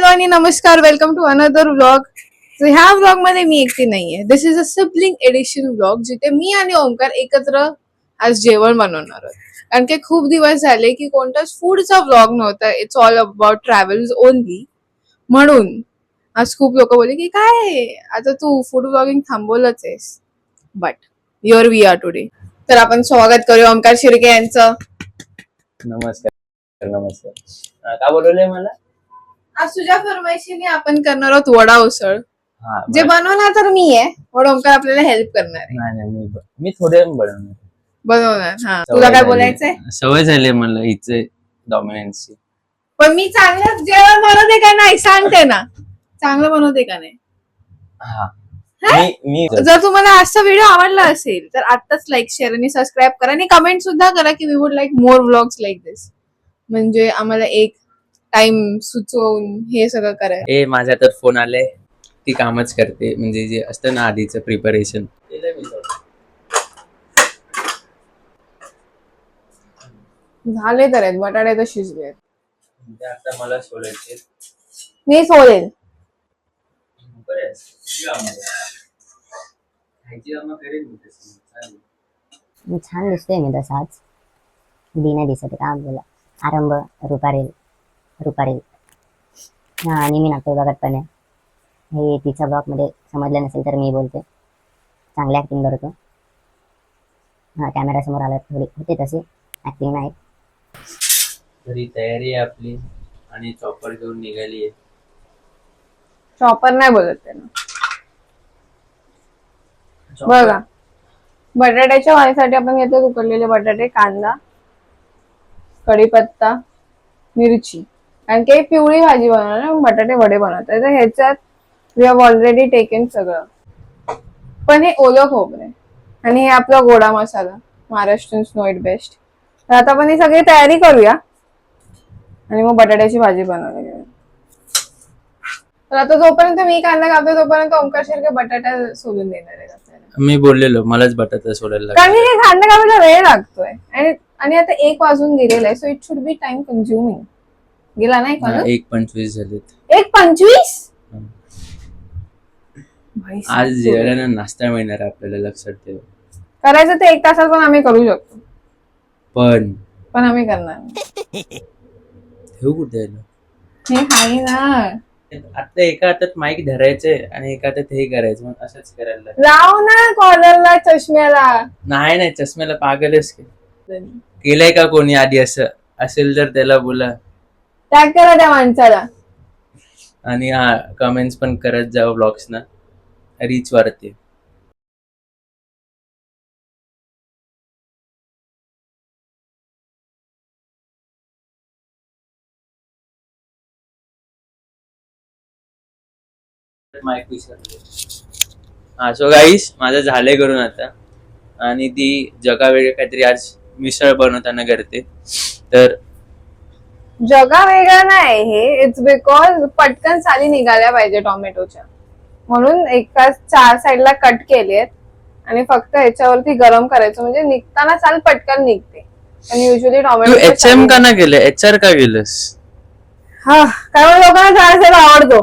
आणि नमस्कार, welcome to another vlog. ह्या व्लॉग मध्ये मी एकटी नाहीये. This is a sibling edition vlog, जिथे मी आणि ओमकार एकत्र आज जेवण बनवणार आहोत. कारण की खूप दिवस झाले की कोणताच फूडचा व्लॉग नव्हता. It's all about travels only. म्हणून आज खूप लोक बोलले की काय आता तू फूड व्लॉगिंग थांबवलंच आहेस. But your we are today. तर आपण स्वागत करूया ओमकार शिर्के यांचं. नमस्कार नमस्कार. का बोलवलंय मला? आज तुझ्या फरमाईशीने आपण करणार आहोत वडा उसळ. हा जे बनवणार तर मी आहे, पण ओमकार आपल्याला हेल्प करणार आहे. नाही मी थोडे बनवणार. हा, तुला काय बोलायचंय? सवय झाली मला हिचे डॉमिनन्सची. पण मी चांगलं जेवण बनवते का नाही सांगते ना. चांगलं बनवते का नाही? हा मी जर तुम्हाला आजचा व्हिडिओ आवडला असेल तर आत्ताच लाईक, शेअर आणि सबस्क्राईब करा आणि कमेंट सुद्धा करा की we would like more vlogs like this. म्हणजे आम्हाला एक टाइम सुचवून हे सगळं करायचं. माझ्या तर फोन आले. ती कामच करते, म्हणजे जे असतं ना आधीचं प्रिपरेशन. झाले तर आहेत, बटाटे तर शिजले. आता मला सोडायचे. मी सोडेल. मी छान दिसतोय मी तसा आज. दी नाही दिसत का बोला. आरंभ रुपारेल हा, आणि मी नाट्य विभागात पण आहे. हे तिच्या ब्लॉग मध्ये समजलं नसेल तर मी बोलते. चांगली ऍक्टिंग करतो. हा, कॅमेरा समोर आला थोडी होते तशी ऍक्टिंग नाही. तरी तयारी आहे आपली आणि चॉपर घेऊन निघाली आहे. चॉपर नाही बोलत त्यांना. बघा, बटाट्याच्या वाढीसाठी आपण घेतो उकडलेले बटाटे, कांदा, कढीपत्ता, मिरची. कारण की पिवळी भाजी बनवणार, बटाटे वडे बनवतात. तर ह्याच्यात वी हॅव ऑलरेडी टेकन सगळं. पण हे ओलं खोबरं आणि हे आपला गोडा मसाला, महाराष्ट्रीयन नो इट बेस्ट. तर आता आपण ही सगळी तयारी करूया आणि मग बटाट्याची भाजी बनवूया. तर आता जोपर्यंत मी कांदा कापते तोपर्यंत ओमकार शिर्के बटाटा सोलून देणार आहे आपल्याला. मी बोललेलो मलाच बटाटा सोडायला कारण की हे कांदा कापायला वेळ लागतोय आणि आता 1 वाजून गेलेला आहे. So it should be time consuming. गेला नाही का? 1:25 झालेत. 1:25 आज जेवायला नाश्ता मिळणार आपल्याला, लक्षात ठेव. करायचं ते 1 तासात पण आम्ही करू शकतो, पण आम्ही करणार. ठेवू कुठे हे आहे ना. आता एका हातात माईक धरायचंय आणि एका हातात हे करायचं, मग असंच करायला लाव ना कॉलरला, चष्म्याला. नाही चष्म्याला पागलच केलंय का कोणी आधी? असं असेल तर त्याला बोला, टॅग करा त्या माणसाला. आणि हा, कमेंट्स पण करत जाऊ. ब्लॉग्स ना रीच वाढते. माईक विसरले. हा, सो गाईस, माझं झालंय करून आता. आणि ती जगा वेगळे काहीतरी आज मिसळ बनवताना करते. तर जगा वेगळा नाही हे, इट्स बिकॉज पटकन साली निघाल्या पाहिजे टोमॅटोच्या, म्हणून एका 4 साईडला कट केलेत आणि फक्त ह्याच्यावरती गरम करायचं, म्हणजे निघताना साल पटकन निघते. आणि युजली टोमॅटो HM का ना केलं, HR का केलंस? हा, कारण लोकांना साल आवडतो.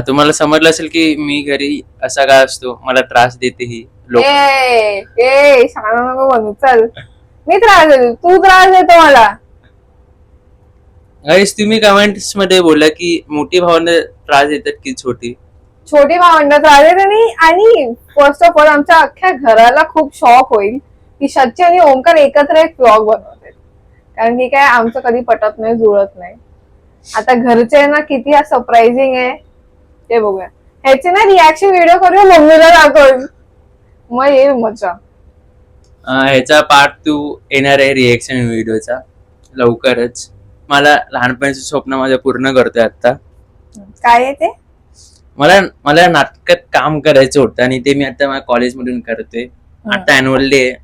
तुम्हाला समजलं असेल की मी घरी असा का असतो, मला त्रास देते ही लोक. सांगा नको बनू. चल, मी त्रास देतो, तू त्रास देतो मला. गाईस, तुम्ही कमेंट्स मध्ये बोला की मोठी भावंड त्रास देतात की छोटी भावंड त्रास देते. आणि फर्स्ट ऑफ ऑल आमच्या अख्ख्या घराला खूप शॉक होईल की सच्ची आणि ओमकार एकत्र एक व्लॉग बनवते. कारण की काय, आमचं कधी पटत नाही, जुळत नाही. आता घरचे ना किती सरप्राइझिंग आहे ते बघूया. ह्याचे ना रिॲक्शन व्हिडिओ करूया, मम्मीला दाखव, मग येईल मजा. ह्याचा पार्ट 2 येणार आहे रिएक्शन व्हिडिओचा लवकरच. मला लहानपणीचं स्वप्न माझं पूर्ण करतोय आता. काय आहे ते? मला नाटकात काम करायचं होतं आणि ते मी आता माझ्या कॉलेजमधून करतोय. आता अॅन्युअल डे आहे,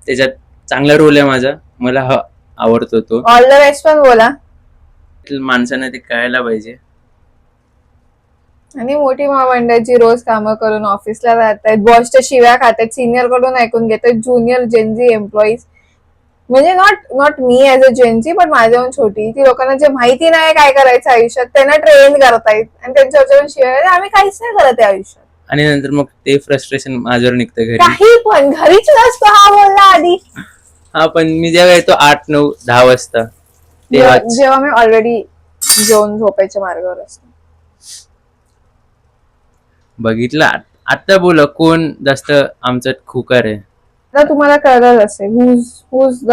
त्याच्यात चांगला रोल आहे माझा. मला आवडतो तो. ऑल द बेस्ट पण बोला. माणसाने ते कळायला पाहिजे. आणि मोठी महामंडळाची रोज कामं करून ऑफिसला जातात, बॉसच्या शिव्या खातात, सिनियर कडून ऐकून घेतात, ज्युनियर जेनजी एम्प्लॉईज म्हणजे नॉट मी ऍज अ जेन्सी, पण माझ्याहून छोटी ती लोकांना जे माहिती नाही काय करायचं आयुष्यात त्यांना ट्रेन करतायत आणि त्यांच्यावर शिवाय आम्ही काहीच नाही करत आहे आयुष्यात. आणि नंतर मग ते फ्रस्ट्रेशन माझ्यावर निघतं घरी. काही पण घरीच नसतो हा बोलला आधी. हा, पण मी जेव्हा येतो 8, 9, 10 वाजता तेव्हाच. जेव्हा मी ऑलरेडी जेवण झोपायच्या मार्गावर असतो. बघितलं आता बोला कोण जास्त आमच्यात खुकार आहे. आता तुम्हाला कळलंच असेल हुज द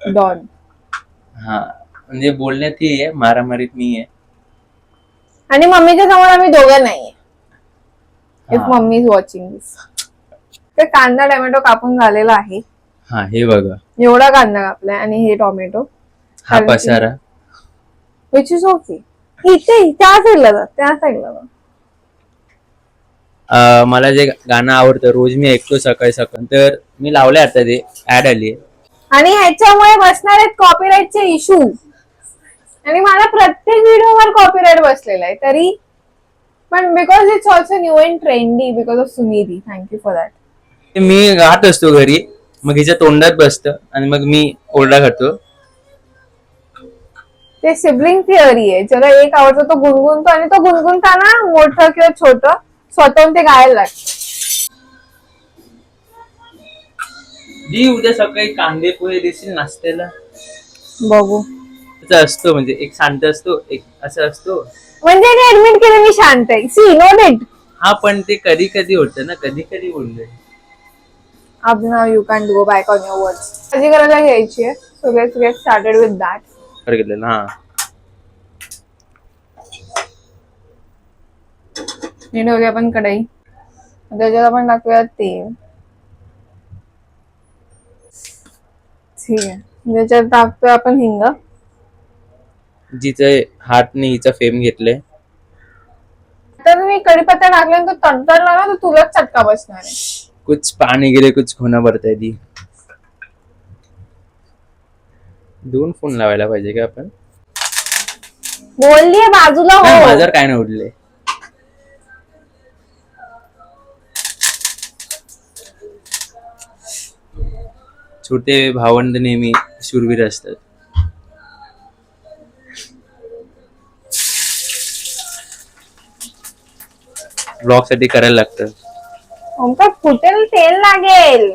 डॉन. हा, म्हणजे बोलण्यात ही आहे, मारामारीत मी आहे. आणि मम्मीच्या समोर आम्ही दोघं नाहीये. इफ हा. मम्मी इज वॉचिंग दिस. ते कांदा टोमॅटो कापून झालेला आहे. हा, हे बघा एवढा कांदा कापलाय आणि हे टोमॅटो. हा पसारा. Which is okay. इथे त्या साईडला जा, त्या साईडला जा. मला जे गाणं आवडतं रोज मी ऐकतो सकाळी सकाळी, तर मी लावलंय आता, ते ऍड आली. आणि ह्याच्यामुळे बसणार आहेत कॉपीराईटचे इश्यू. आणि मला प्रत्येक व्हिडिओवर कॉपीराईट बसलेला आहे तरी पण because it's also new and trendy because of Sunidhi. Thank you for that. मी गात असतो घरी, मग हिच्या तोंडात बसतं आणि मग मी ओरडा खातो. ते सिबलिंग थिअरी आहे. ज्याला एक आवडतो तो गुणगुणतो आणि तो गुणगुणताना मोठं किंवा छोटं स्वतःहून ते गायला लागतं. जी उद्या सकाळी कांदे पोहे देशील नाश्त्याला. बघू. त्याचा असतो म्हणजे एक शांत असतो, एक असं असतो. म्हणजे मी ऍडमिट केलं मी शांत आहे. See noted. हा, पण ते कधी कधी होतं ना, कधी कधी बोललोय. अब now you can't go back on your words. काळजी करायला घ्यायची आहे. So let's get started with that. गेलेलं हा. हे ठेवली आपण कढई. त्याच्यात आपण टाकूया तेल. ठीक आहे. त्याच्यात टाकतोय आपण हिंग. जिचे हातने हिचा फेम घेतले. तर मी कढीपत्ता टाकल्यानंतर तडतडला ना तर तुलाच चटका बसणार आहे. कुछ पाणी गेले कुछ खोना पडताय. ती 2 फोन लावायला पाहिजे का आपण. बोललीये बाजूला हो. माझ्यावर काय नाही उडले. छोटे भावंड नेहमी शूरवीर असतात. ब्लॉग साठी करायला लागतं. ओमकार फुटेल तेल लागेल.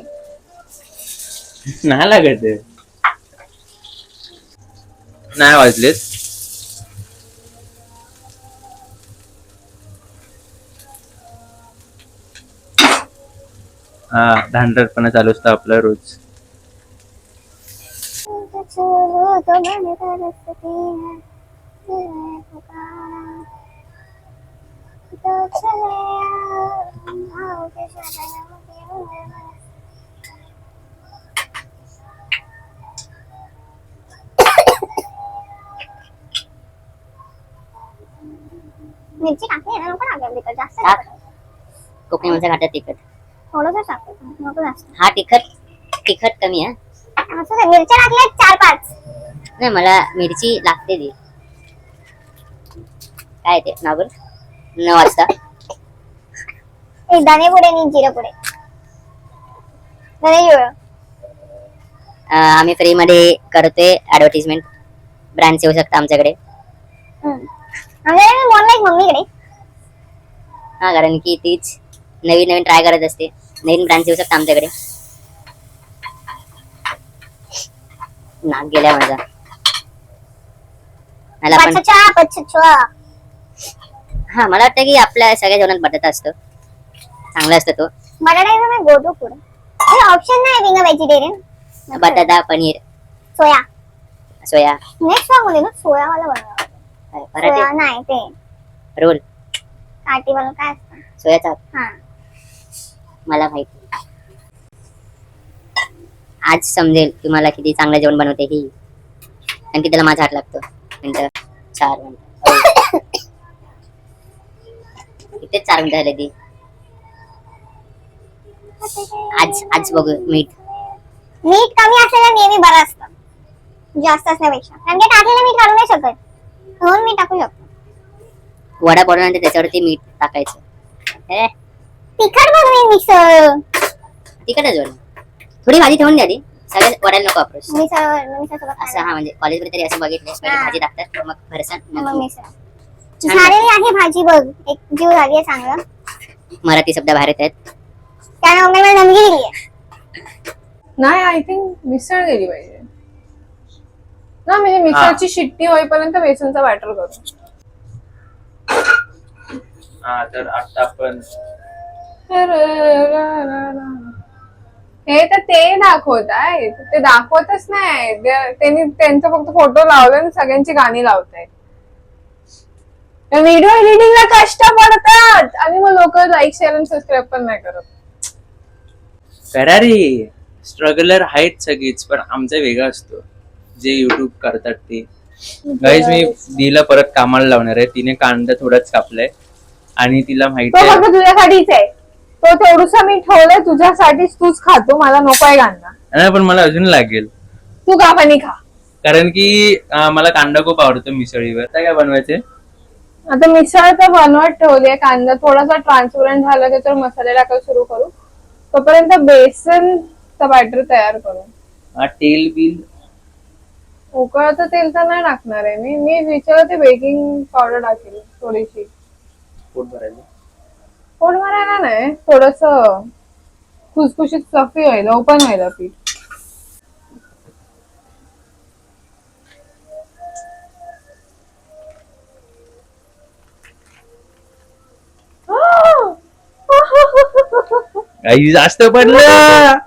नाही लागत आहे. नाही वाजलेत. हा, धांडरपणा चालू असतं आपला रोज. मिरची टाकली आहे ना, नको टाकायला तिखट जास्त टाक. कोकणी माणसं खातात तिखट. थोडंसं टाकते नको जास्त. हा तिखट कमी आहे. असं काय मिरच्या टाकल्या 4-5. नाही, मला मिरची लागते ती. काय ते नाव बोल. 9 वाजता. एक धने पुढे आणि जिरे पुढे. धने जिरे. आम्ही फ्री मध्ये करतोय ऍडव्हर्टाइजमेंट. ब्रँड्स येऊ शकता आमच्याकडे. आमच्याकडे मॉल लाईक मम्मीकडे. हा, कारण की तीच नवीन नवीन ट्राय करत असते. नवीन ब्रँड्स येऊ शकता आमच्याकडे. नाक गेल्या माझा. मला पण पचछा. हा, मला वाटतं की आपल्या सगळ्या जेवणात बटाटा असतो. चांगला असतो तो. बटाटा is my go to food. हे ऑप्शन नाही बिंग व्हेजिटेरियन. बटाटा, पनीर, सोया. सोया, नेक्स्ट वाला ना सोया वाला बनवा. सोया पराठे, नाही ते रोल, काठी वाला काय असतं. सोयाचा. हा. मला माहिती. आज समजेल की मला किती चांगलं जेवण बनवते ही. कारण की त्याला माझा हात लागतो. मिनिटं 4 मिनिटं. इथेच 4 मिनिटं झाले ती. आज बघू मीठ कमी असलेलं नेहमी बरं असतं जास्त असण्यापेक्षा. कारण की टाकलेलं मीठ घालू नाही शकत. म्हणून मी टाकू शकतो. वडा बनवल्यानंतर त्याच्यावरती मीठ टाकायचं. तिखट बनवेन मिक्सर. तिखटच बनव. थोडी भाजी ठेवून द्या ती. सगळे वडायला नको अप्रोच मिसळ सोबत असं. हा म्हणजे कॉलेजमध्ये तरी असं बघितलं पहिले हा. भाजी टाकतात मग फरसाण मग मग मिसळ झालेली आहे भाजी बघ. एक जीव झाली आहे चांगलं. मराठी शब्द बाहेर येत आहेत. त्याने मम्मी मला धमकी दिली आहे. नाही, आय थिंक मिसळ गेली पाहिजे ना, म्हणजे मिसळची शिट्टी होईपर्यंत बेसनचा बॅटर करू. हा तर आता आपण हे तर ते दाखवत आहे, ते दाखवतच नाही. त्यांनी त्यांचं फक्त फोटो लावले आणि सगळ्यांची गाणी लावतायत. व्हिडिओ एडिटिंगला कष्ट पडतात आणि मग लोक लाईक शेअर आणि सबस्क्राईब पण नाही करत. करा रे, स्ट्रगलर आहेत सगळीच, पण आमचा वेगळा असतो जे युट्यूब करतात ते. गाईज मी दीला परत कामाला लावणार आहे. तिने कांदा थोडाच कापलाय आणि तिला माहिती तो आहे फक्त तुझ्यासाठीच आहे. तो तेवढूसा मी ठेवलंय तुझ्यासाठीच, तूच खातो, मला नकोय कांदा. नाही, पण मला अजून लागेल तू कापानी खा. कारण की मला कांदा खूप आवडतो मिसळीवर. आता काय बनवायचे? आता मिसळ तर बनवत ठेवली आहे. कांदा थोडासा ट्रान्सपरंट झाला की तर मसाले टाकायला सुरू करू. तोपर्यंत बेसनचा बॅटर तयार करू. तेल बिल उकळतं तेल तर नाही टाकणार आहे मी विचारते बेकिंग पावडर टाकेल थोडीशी. पोट भरायला. पोट भरायला नाही, थोडस खुसखुशीत स्टफी व्हायला, ओपन व्हायला पीठ. आई जास्त पडलं.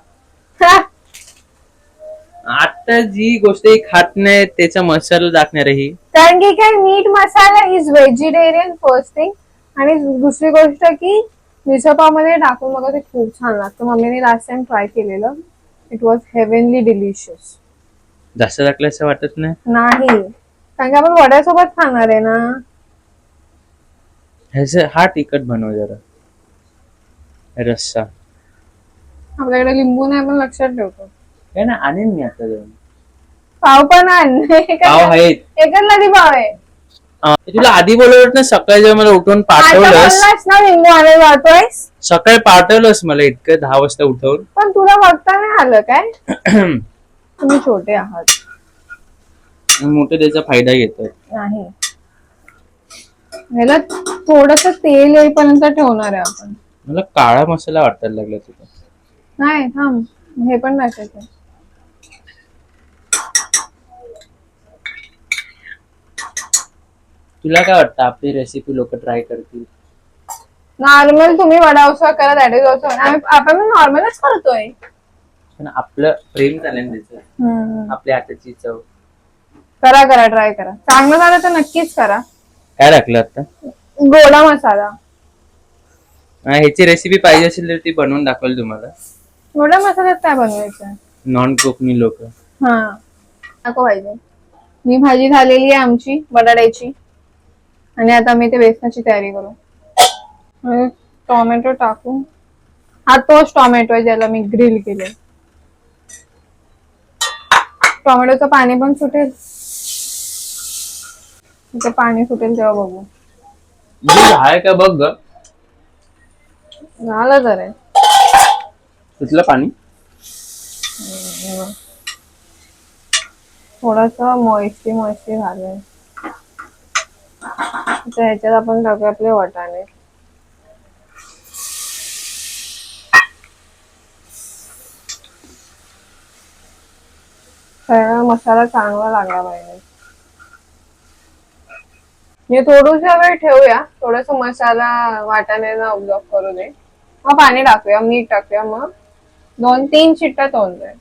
आता जी गोष्ट ही खात नाही त्याचा मसाला टाकणार आहे ही. कारण की काय, मीठ मसाला इज व्हेजिटेरियन फर्स्ट थिंग, आणि दुसरी गोष्ट की मिसळ पाव मध्ये टाकून बघा, ते खूप छान लागतं. मम्मीने लास्ट टाइम ट्राय केलेलं, इट वॉज हेव्हनली डिलिशियस. जास्त टाकलं असं वाटत नाही. नाही, कारण की आपण वड्यासोबत खाणार आहे ना. ह्याचं हा तिखट बनव जरा रस्सा. आपल्याकडे लिंबू नाही, पण लक्षात ठेवतो. काय ना आणेन मी आता जाऊन. पाव पण आण. पाव आहेत. एकच नदी पाव आहे. तुला आधी बोलवत ना, सकाळी जेव्हा मला उठवून आता पाठवलंस. बोललास ना लिंबू आणायला जातोयस, सकाळी पाठवलंस मला इतकं 10 वाजता उठवून. पण तुला बघता नाही आलं काय? तुम्ही छोटे आहात. मोठे त्याचा फायदा घेतात. नाही, ह्याला थोडस तेल येईपर्यंत ठेवणार आहे आपण. मला काळा मसाला वाटायला लागला तुझा. नाही, थांब, हे पण टाकायचं. तुला काय वाटतं आपली रेसिपी लोक ट्राय करतील? नॉर्मल तुम्ही वडा उसळ करा, दॅट इज ऑल्सो. आपण नॉर्मलच करतोय. पण आपलं प्रेम झालं ना त्याचं, आपल्या हाताची चव. करा करा, ट्राय करा. चांगलं झालं तर नक्कीच करा. काय टाकलं आता? गोडा मसाला. ह्याची रेसिपी पाहिजे असेल तर ती बनवून दाखवेल तुम्हाला. गोडा मसाल्यात काय बनवायचं? नॉन कोकणी लोक. हा, नको पाहिजे. मी भाजी झालेली आहे आमची बटाट्याची, आणि आता मी ते बेसनाची तयारी करू. आणि टोमॅटो टाकू. हा तोच टोमॅटो आहे ज्याला मी ग्रिल केले. टोमॅटोचं पाणी पण सुटेल. तिचं पाणी सुटेल तेव्हा बघू. आहे का बघ ग. झालं तर आहे. तिथलं पाणी थोडस मॉइस्टी झालंय. तर ह्याच्यात आपण टाकूया आपले वाटाणे. सगळा मसाला चांगला लागला पाहिजे. हे थोडूसा वेळ ठेवूया, थोडस मसाला वाटाण्याला ऑब्झॉर्व करू दे. मग पाणी टाकूया, मीठ टाकूया, मग 2-3 शिट्ट्यात होऊन जाईल.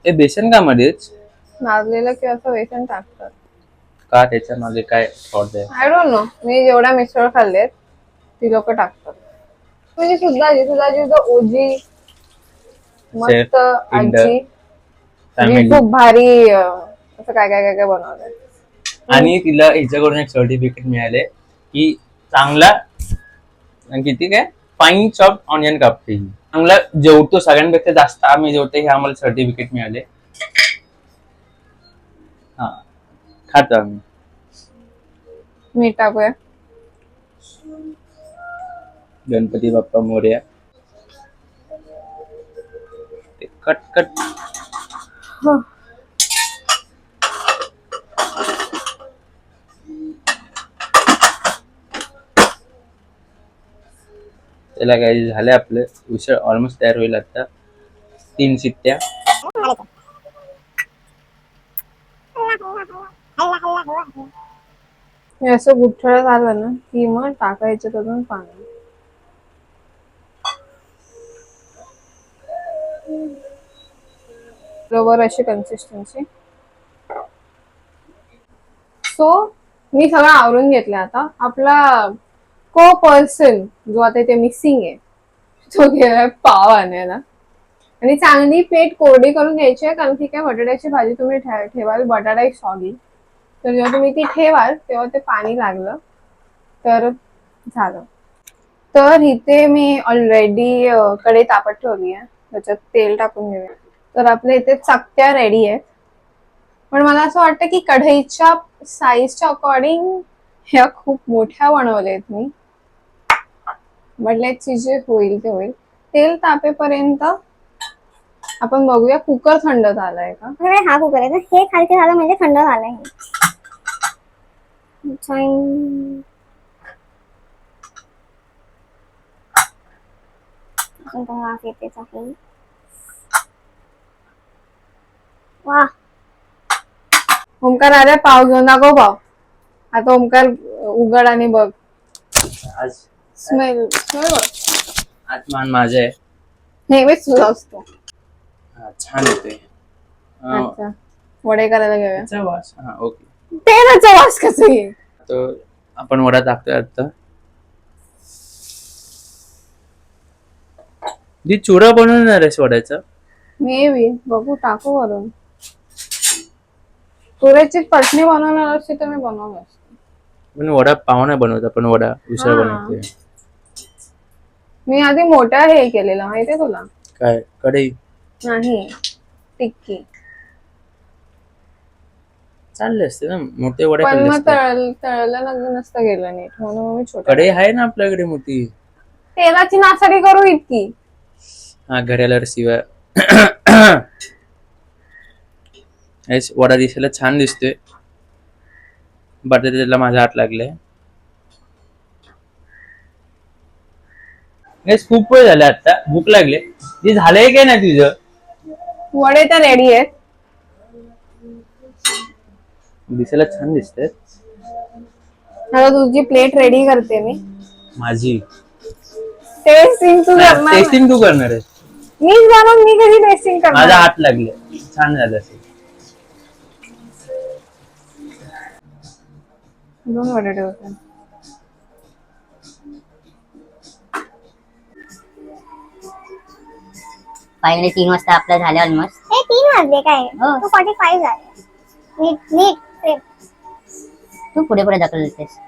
ते बेसन का मध्येच नाचलेलं की असं बेसन टाकतात का? त्याच्या मागे काय थॉट आहे? I don't know. मी जेवढ्या मिसळ खाल्लेत ती लोक टाकतात. म्हणजे सुद्धा ओजी मस्त आजी, जी खूप भारी असं काय काय काय काय बनवलंय. आणि तिला हिच्याकडून एक सर्टिफिकेट मिळाले की चांगला किती काय फाईन चॉप ऑनियन कापते. चांगला जेवतो, सगळ्यांपेक्षा जास्त आम्ही जेवतो, हे आम्हाला सर्टिफिकेट मिळाले. हा, खातो आम्ही. मीठ टाकूया. गणपती बाप्पा मोरया. ते कट कट. त्याला काही झालं आपलं उसळ ऑलमोस्ट तयार होईल आता. 3 शिट्ट्या. हे असं गुठळत आलं ना की मग टाकायचं त्यातून पाणी. बरोबर अशी कन्सिस्टन्सी. सो मी सगळं आवरून घेतलं. आता आपला को पर्सन जो आता इथे मिसिंग आहे तो गेलाय पाव आणायला. आणि चांगली प्लेट कोरडी करून घ्यायची आहे, कारण की काय बटाट्याची भाजी तुम्ही ठेवाल, बटाटा एक सॉगी, तर जेव्हा तुम्ही ती ठेवाल तेव्हा ते पाणी लागलं तर झालं. तर इथे मी ऑलरेडी कढई तापत ठेवली आहे, त्याच्यात तेल टाकून घेऊया. तर आपल्या इथे चकत्या रेडी आहेत. पण मला असं वाटतं की कढईच्या साईजच्या अकॉर्डिंग ह्या खूप मोठ्या बनवल्या आहेत मी. म्हटल्याची जे होईल ते होईल. तेल तापेपर्यंत आपण बघूया कुकर थंड झालाय का. आपल्याकडे हा कुकर आहे ना, हे खालचे झालं म्हणजे थंड झालंय. वाफ येतेच आहे. वा, ओमकार अरे पाव घेऊन दाखव पाव. आता ओमकार उघड आणि बघ. आज स्मेल आज मान माझा आहे. नेहमीच तुझा असतो. हा, छान येतोय. अच्छा, वडे करायला घेऊया. त्याचा वास. हा ओके. तेलाचा वास कसा येईल. तर आपण वडा टाकतोय आता. जी चुरा बनवणार आहेस वड्याचा? मे बी बघू, टाकू वरून. तुऱ्याची चटणी बनवणार असते तर मी बनवलं असते. पण वडा पाव नाही बनवत आपण, वडा उसळ हा. बनवतोय. मी आधी मोठा हे केलेलं माहितीये तुला. काय कढई? नाही, टिक्की. चालले असते ना मोठे वडे पण खाल्ले मग असते. तळलं नसतं गेलं नीट, म्हणून मी छोटा. कढई आहे ना आपल्याकडे मोठी. तेलाची नासाडी करू इतकी. हा, घराला शिवाय. वडा दिसायला छान दिसतोय, बटाट्याला माझा हात लागलाय. खूप वेळ झाला, आता भूक लागले. ते झालंय काय ना तुझं? वडे तर रेडी आहेत. दिसायला छान दिसतंय. आता तुझी प्लेट रेडी करते मी. माझी टेस्टिंग तू करणार नाही. टेस्टिंग तू करणार आहेस? मीच बनवून मी कधी टेस्टिंग करणार. माझा हात लागले, छान झालं असेल. दोन बटाटे होते. फायनली 3 वाजता आपलं झालं ऑलमोस्ट. हे 3 वाजले काय? हो. 2:45 झाले. नीट नीट प्रेम. तू पुढे पुढे ढकलतेस.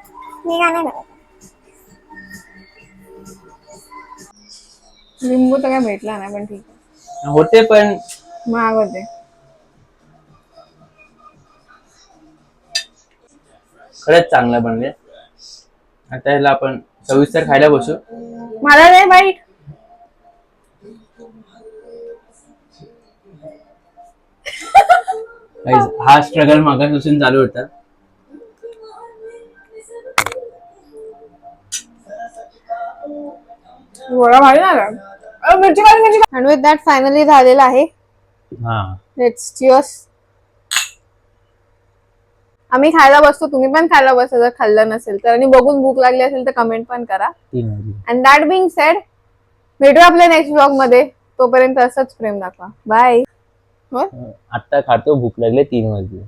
मी काय नाही करत. लिंबू तर काय भेटला नाही, पण ठीक आहे. होते पण महाग होते. खरंच चांगलं बनले. आता ह्याला आपण सविस्तर खायला बसू. मला नाही वाईट. हा स्ट्रगल मागापासून चालू होता. वडा भारी झाला. मिरची काढ, मिरची काढ. अँड विथ दॅट फायनली झालेला आहे. हा, लेट्स चिअर्स. आम्ही खायला बसतो, तुम्ही पण खायला बसा जर खाल्लं नसेल तर. आणि बघून भूक लागली असेल तर कमेंट पण करा. 3 वाजले. अँड दॅट बिंग सेड, भेटू आपल्या नेक्स्ट व्लॉग मध्ये. तोपर्यंत असंच प्रेम दाखवा. बाय. आता खातो, भूक लागले, 3 वाजले.